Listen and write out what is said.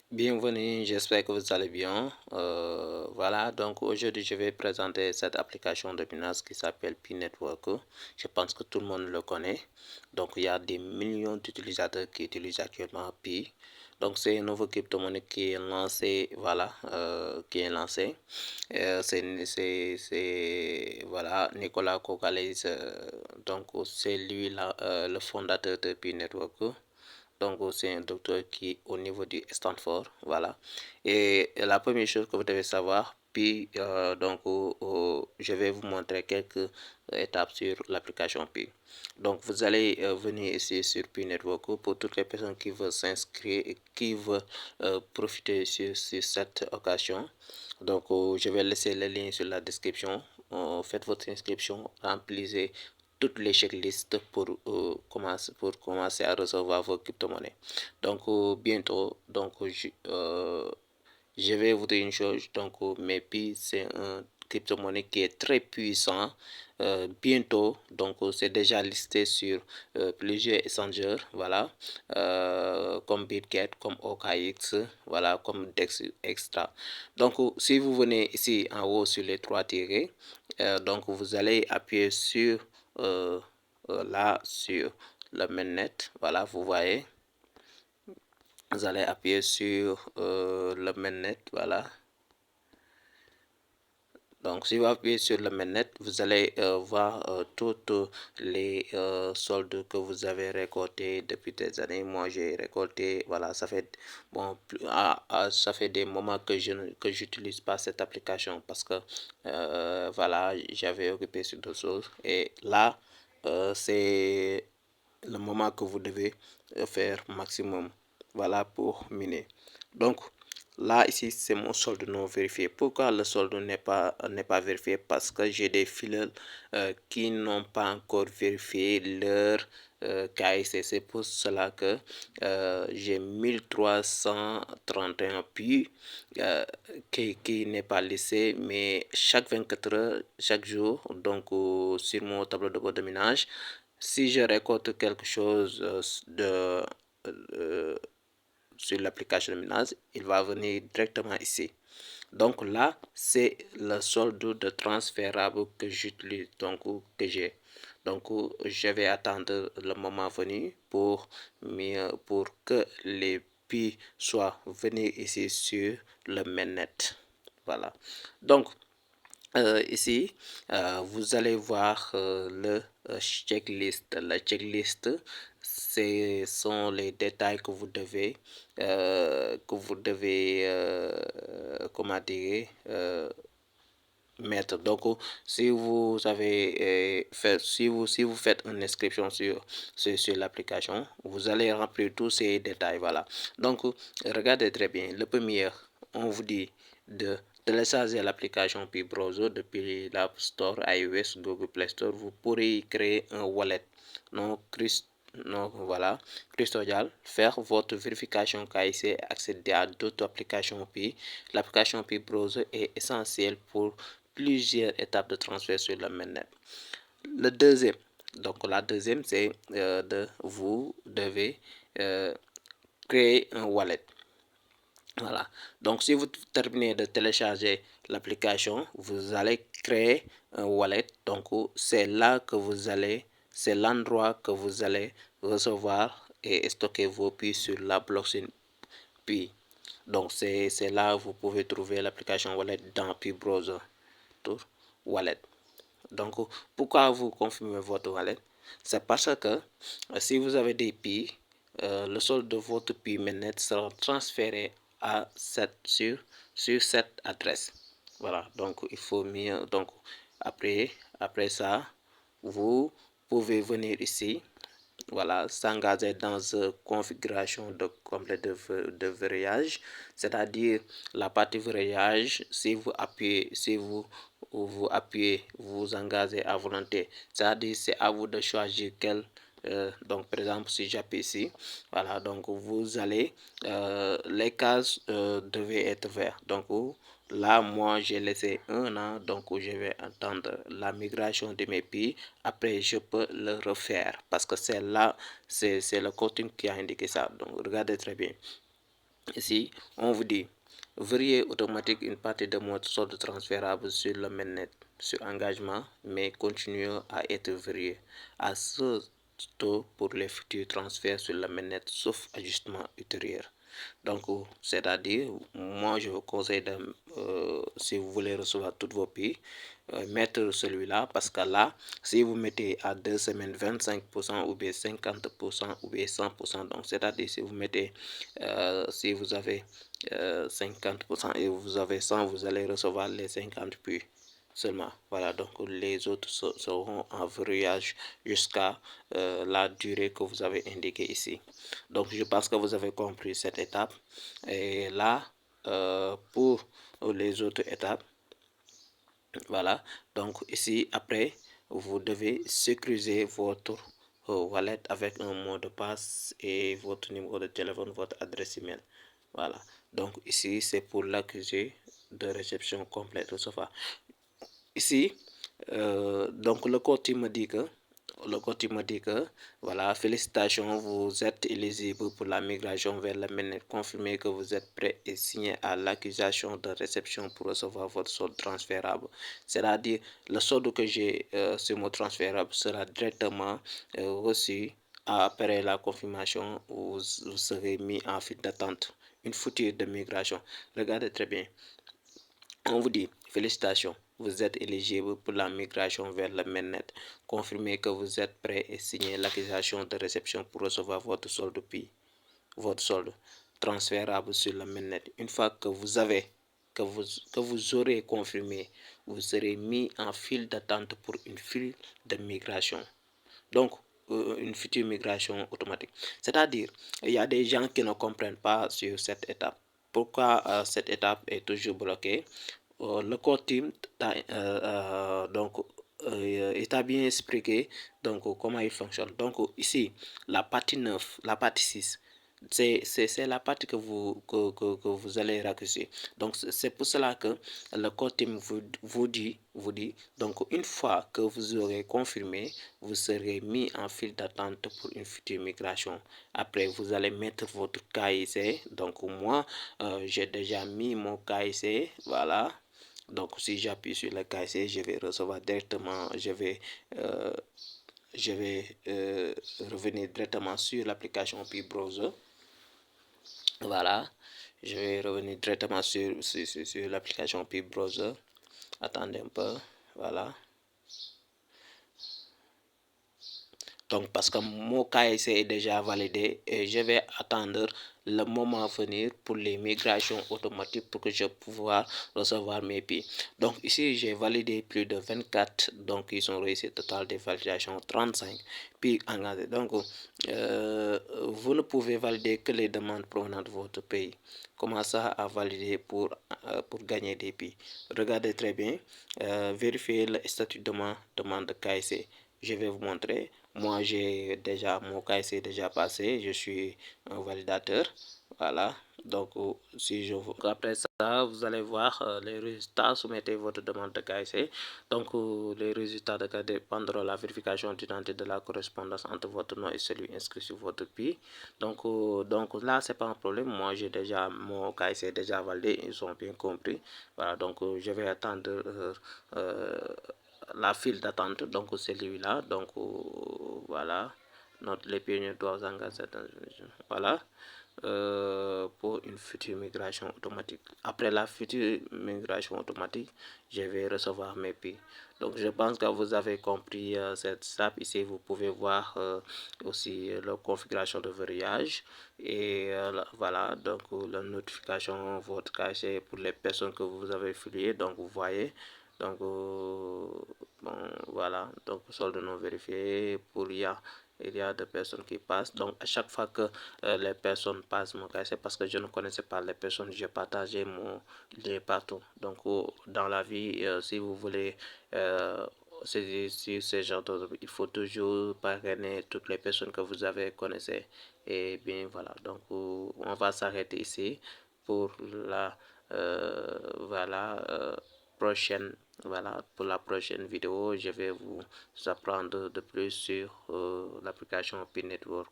Bienvenue, j'espère que vous allez bien. Voilà, donc aujourd'hui je vais présenter cette application de Binance qui s'appelle Pi Network. Je pense que tout le monde le connaît. Donc il y a des millions d'utilisateurs qui utilisent actuellement Pi. Donc c'est une nouvelle crypto-monnaie qui est lancée, voilà, qui est lancée. Voilà, Nicolas Kokalais, donc c'est lui là, le fondateur de Pi Network. Donc, c'est un docteur qui est au niveau du Stanford. Voilà. Et la première chose que vous devez savoir, puis, je vais vous montrer quelques étapes sur l'application Pi. Donc, vous allez venir ici sur Pi Network pour toutes les personnes qui veulent s'inscrire et qui veulent profiter sur cette occasion. Donc, je vais laisser le lien sur la description. Faites votre inscription, remplissez toutes les checklists pour commencer à recevoir vos crypto-monnaies. Donc, bientôt, je vais vous dire une chose. Donc, Mepi, c'est un crypto-monnaie qui est très puissant. Bientôt, donc, c'est déjà listé sur plusieurs échangeurs, voilà, comme Bitget, comme OKX, voilà, comme Dex Extra. Donc, si vous venez ici en haut sur les trois tirés, donc, vous allez appuyer sur là sur le mainnet, voilà, vous voyez, vous allez appuyer sur le mainnet, voilà. Donc, si vous appuyez sur le mainnet, vous allez voir toutes les soldes que vous avez récoltés depuis des années. Moi, j'ai récolté, voilà, ça fait bon, ça fait des moments que j'utilise pas cette application parce que voilà, j'avais occupé sur d'autres choses. Et là, c'est le moment que vous devez faire maximum, voilà, pour miner. Donc là, ici, c'est mon solde non vérifié. Pourquoi le solde n'est pas vérifié? Parce que j'ai des filiales qui n'ont pas encore vérifié leur KIC. C'est pour cela que j'ai 1331 puits qui n'est pas laissé, mais chaque 24 heures, chaque jour, donc sur mon tableau de bord de minage, si je récolte quelque chose euh, sur l'application de Minage, il va venir directement ici. Donc là, c'est le solde de transférable que j'utilise, donc que j'ai. Donc je vais attendre le moment venu pour que les pi soient venus ici sur le mainnet. Voilà. Donc ici, vous allez voir le checklist. La checklist, ce sont les détails comment dire, mettre. Donc, si vous avez si vous faites une inscription sur l'application, vous allez remplir tous ces détails. Voilà. Donc, regardez très bien. Le premier, on vous dit de télécharger l'application Pi Browser depuis l'App Store, iOS, Google Play Store. Vous pourrez créer un wallet non voilà, custodial, faire votre vérification KIC, accéder à d'autres applications Pi. L'application Pi Browser est essentielle pour plusieurs étapes de transfert sur le mainnet. Le deuxième, donc la deuxième, c'est vous devez créer un wallet. Voilà. Donc, si vous terminez de télécharger l'application, vous allez créer un wallet. Donc, c'est l'endroit que vous allez recevoir et stocker vos puits sur la blockchain Pi. Donc, c'est là que vous pouvez trouver l'application wallet dans Pi Browser. Wallet. Donc, pourquoi vous confirmez votre wallet? C'est parce que si vous avez des Pi, le solde de votre Pi mainnet sera transféré à sur cette adresse. Voilà, donc il faut mieux. Donc, après ça, vous pouvez venir ici, voilà, s'engager dans une configuration de complet de verrouillage, c'est-à-dire la partie verrouillage. Si vous appuyez, vous engagez à volonté, c'est-à-dire c'est à vous de choisir quel. Donc par exemple, si j'appuie ici, voilà, donc vous allez les cases devaient être vertes. Donc là, moi, j'ai laissé un an, donc je vais attendre la migration de mes pays. Après, je peux le refaire parce que c'est là, c'est le contenu qui a indiqué ça. Donc, regardez très bien. Ici, on vous dit verrouiller automatique une partie de votre solde transférable sur le mainnet sur engagement, mais continue à être verrouillé à ce taux pour les futurs transferts sur le mainnet, sauf ajustement ultérieur. Donc, c'est-à-dire, moi, je vous conseille de, si vous voulez recevoir toutes vos pays, mettre celui-là, parce que là, si vous mettez à 2 semaines 25% ou bien 50% ou bien 100%, donc c'est-à-dire si vous mettez, si vous avez 50% et vous avez 100, vous allez recevoir les 50 puis seulement. Voilà, donc les autres seront en verrouillage jusqu'à la durée que vous avez indiquée ici. Donc, je pense que vous avez compris cette étape. Et là, pour les autres étapes, voilà. Donc, ici, après, vous devez sécuriser votre wallet avec un mot de passe et votre numéro de téléphone, votre adresse email. Voilà. Donc, ici, c'est pour l'accusé de réception complète au sofa. Ici, donc le code me dit que voilà, félicitations, vous êtes éligible pour la migration vers le mainnet. Confirmez que vous êtes prêt et signé à l'accusation de réception pour recevoir votre solde transférable. C'est-à-dire, le solde que j'ai sur mon transférable sera directement reçu après la confirmation où vous serez mis en file d'attente. Une future de migration. Regardez très bien. On vous dit félicitations, vous êtes éligible pour la migration vers le mainnet. Confirmez que vous êtes prêt et signez l'accusation de réception pour recevoir votre solde PI, votre solde transférable sur le mainnet. Une fois que vous avez, que vous aurez confirmé, vous serez mis en file d'attente pour une file de migration. Donc, une future migration automatique. C'est-à-dire, il y a des gens qui ne comprennent pas sur cette étape. Pourquoi cette étape est toujours bloquée? Le core team donc il t'a bien expliqué donc comment il fonctionne. Donc ici, la partie 9, la partie 6, c'est la partie que vous allez raccourcir. Donc c'est pour cela que le core team vous dit, donc une fois que vous aurez confirmé, vous serez mis en file d'attente pour une future migration. Après, vous allez mettre votre KIC. Donc moi, j'ai déjà mis mon KIC, voilà. Donc, si j'appuie sur le KIC, je vais recevoir directement, je vais revenir directement sur l'application Pi Browser. Voilà, je vais revenir directement sur l'application Pi Browser. Attendez un peu, voilà. Donc, parce que mon KIC est déjà validé et je vais attendre le moment venir pour les migrations automatiques pour que je puisse pouvoir recevoir mes pays. Donc, ici, j'ai validé plus de 24. Donc, ils ont réussi total de validation 35 puis engagés. Donc, vous ne pouvez valider que les demandes provenant de votre pays. Comment ça à valider pour gagner des pays? Regardez très bien. Vérifiez le statut de ma demande de KIC. Je vais vous montrer. Moi, j'ai déjà mon KIC est déjà passé. Je suis un validateur. Voilà. Donc, si je vous... Après ça, vous allez voir les résultats. Soumettez votre demande de KIC. Donc, les résultats dépendront de la vérification d'identité de la correspondance entre votre nom et celui inscrit sur votre PI. Donc là, c'est pas un problème. Moi, j'ai déjà mon KIC est déjà validé. Ils ont bien compris. Voilà. Donc, je vais attendre la file d'attente, donc celui-là, donc voilà, les pionniers doivent engager voilà, pour une future migration automatique. Après la future migration automatique, je vais recevoir mes pays. Donc je pense que vous avez compris cette étape. Ici, vous pouvez voir aussi la configuration de verrouillage et voilà, donc la notification, votre cachet pour les personnes que vous avez filiées. Donc vous voyez, donc bon, voilà, donc solde non vérifié pour il y a des personnes qui passent. Donc à chaque fois que les personnes passent mon cas, c'est parce que je ne connaissais pas les personnes, j'ai partagé mon lien partout. Donc dans la vie, si vous voulez saisir ce genre de, il faut toujours parrainer toutes les personnes que vous avez connaissez. Et bien voilà, donc on va s'arrêter ici pour la voilà prochaine, voilà, pour la prochaine vidéo je vais vous apprendre de plus sur l'application Pi Network.